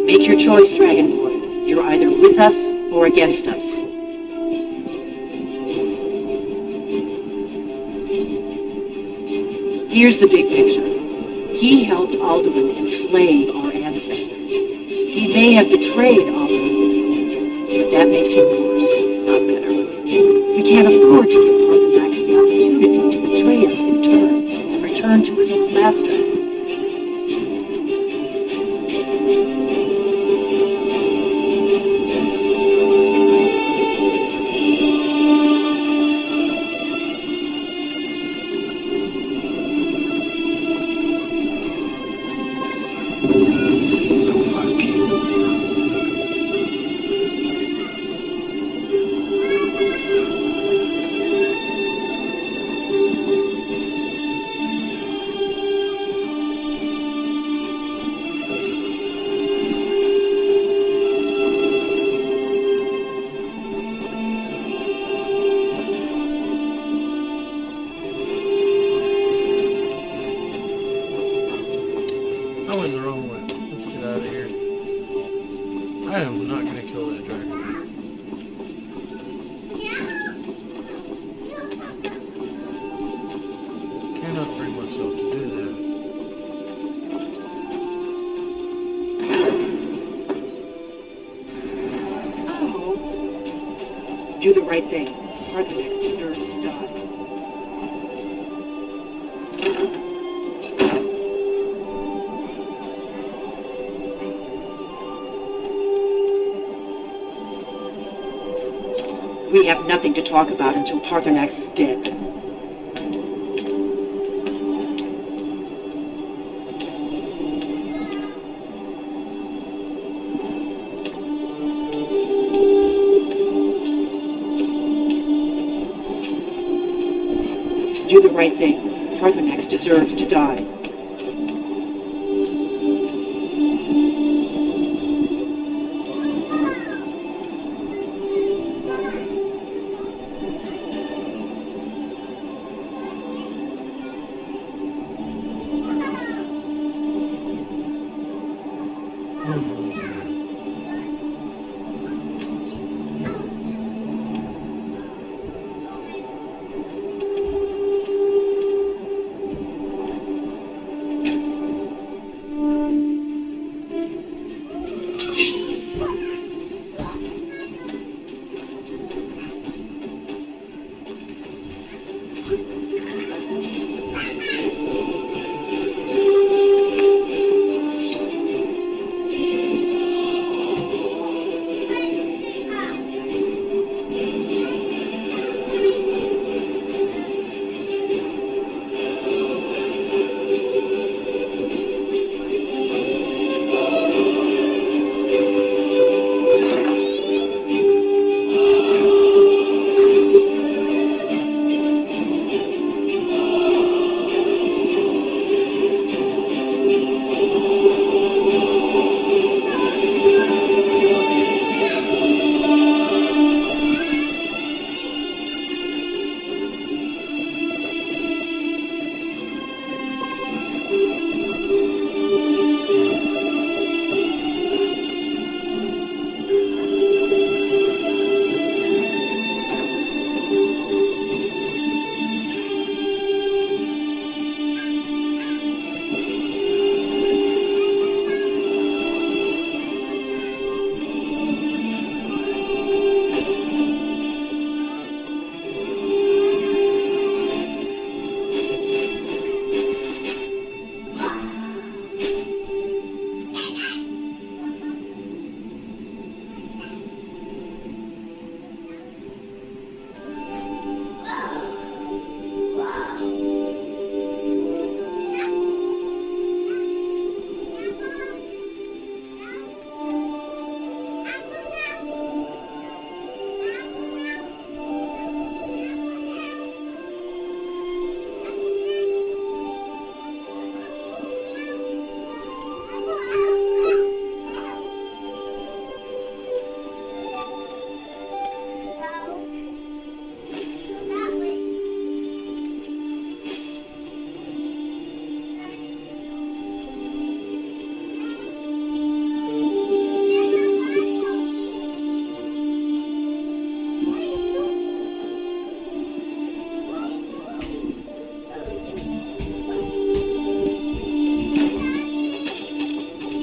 Make your choice, Dragonborn. You're either with us or against us. Here's the big picture. He helped Alduin enslave our ancestors. He may have betrayed Alduin in the end, but that makes him worse, not better. We can't afford to give Parthenax the opportunity to betray us in turn and return to his old master.
not gonna kill that dragon. Cannot bring myself to do that.
Oh. Do the right thing. Arthur deserves to die. We have nothing to talk about until Parthenax is dead. Do the right thing. Parthenax deserves to die.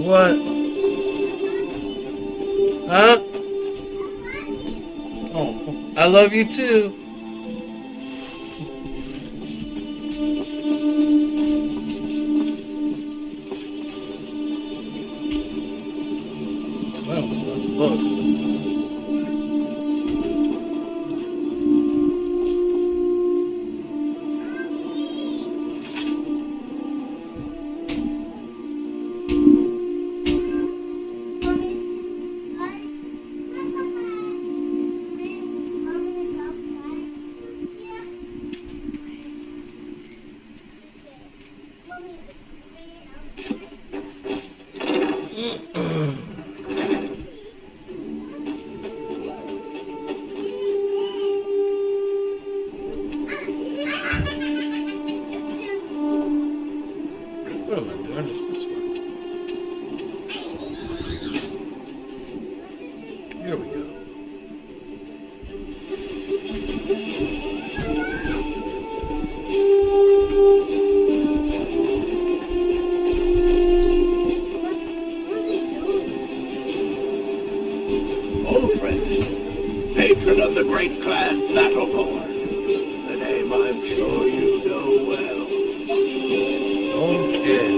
What? Huh? Oh, I love you too. Well, that's bugs. Here we go.
Old friend, patron of the great clan Battleborn. The name I'm sure you know well.
Okay.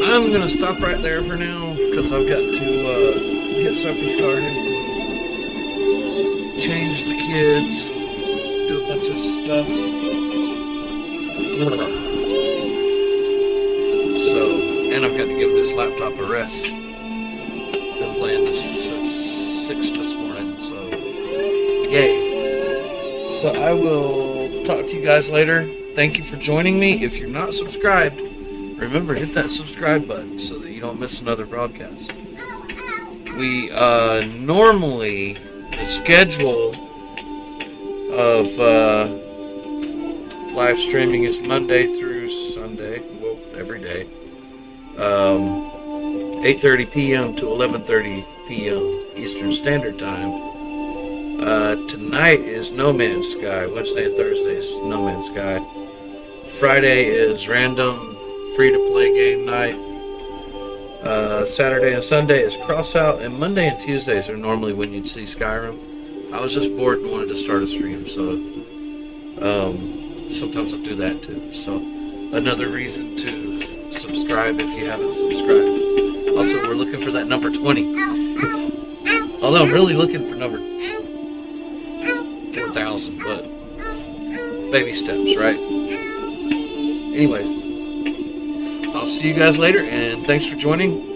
I'm gonna stop right there for now because I've got to get supper started, change the kids, do a bunch of stuff. So, and I've got to give this laptop a rest. Been playing this since 6 this morning, so yay. So I will talk to you guys later. Thank you for joining me. If you're not subscribed, remember, hit that subscribe button so that you don't miss another broadcast. We normally, the schedule of live streaming is Monday through Sunday, well, every day, 8:30 p.m. to 11:30 p.m. Eastern Standard Time. Tonight is No Man's Sky. Wednesday and Thursday is No Man's Sky. Friday is random free-to-play game night. Saturday and Sunday is Crossout, and Monday and Tuesdays are normally when you'd see Skyrim. I was just bored and wanted to start a stream, so sometimes I'll do that too. So another reason to subscribe if you haven't subscribed. Also, we're looking for that number 20. Although I'm really looking for number 4,000, but baby steps, right? Anyways, I'll see you guys later, and thanks for joining.